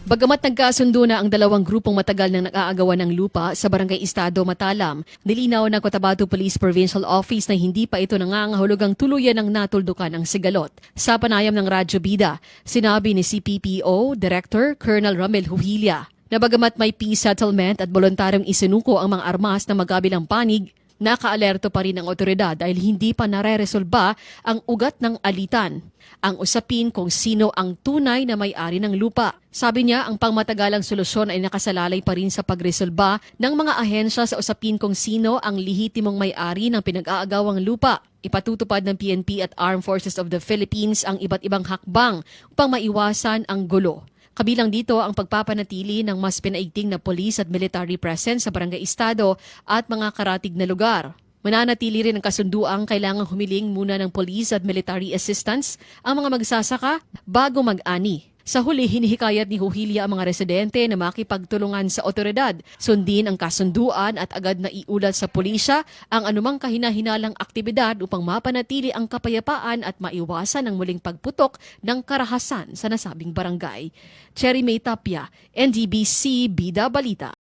Bagamat nagkasundo na ang dalawang grupong matagal nang nag-aagawan ng lupa sa Barangay Estado Matalam, nilinaw ng Cotabato Police Provincial Office na hindi pa ito nangangahulugang tuluyan ng natuldukan ang sigalot. Sa panayam ng Radyo Bida, sinabi ni CPPO Director Colonel Ramel Huhilia na bagamat may peace settlement at voluntaryong isinuko ang mga armas na magkabilang panig, nakaalerto pa rin ang otoridad dahil hindi pa nareresolba ang ugat ng alitan. Ang usapin kung sino ang tunay na may-ari ng lupa. Sabi niya, ang pangmatagalang solusyon ay nakasalalay pa rin sa pagresolba ng mga ahensya sa usapin kung sino ang lehitimong may-ari ng pinag-aagawang lupa. Ipatutupad ng PNP at Armed Forces of the Philippines ang iba't ibang hakbang upang maiwasan ang gulo. Kabilang dito ang pagpapanatili ng mas pinaigting na police at military presence sa Barangay Estado at mga karatig na lugar. Mananatili rin ang kasunduang kailangang humiling muna ng police at military assistance ang mga magsasaka bago mag-ani. Sa huli, hinihikayat ni Huhilia ang mga residente na makipagtulungan sa otoridad, sundin ang kasunduan at agad na iulat sa pulisya ang anumang kahina-hinalang aktibidad upang mapanatili ang kapayapaan at maiwasan ang muling pagputok ng karahasan sa nasabing barangay. Cherry May Tapia, NDBC Bida Balita.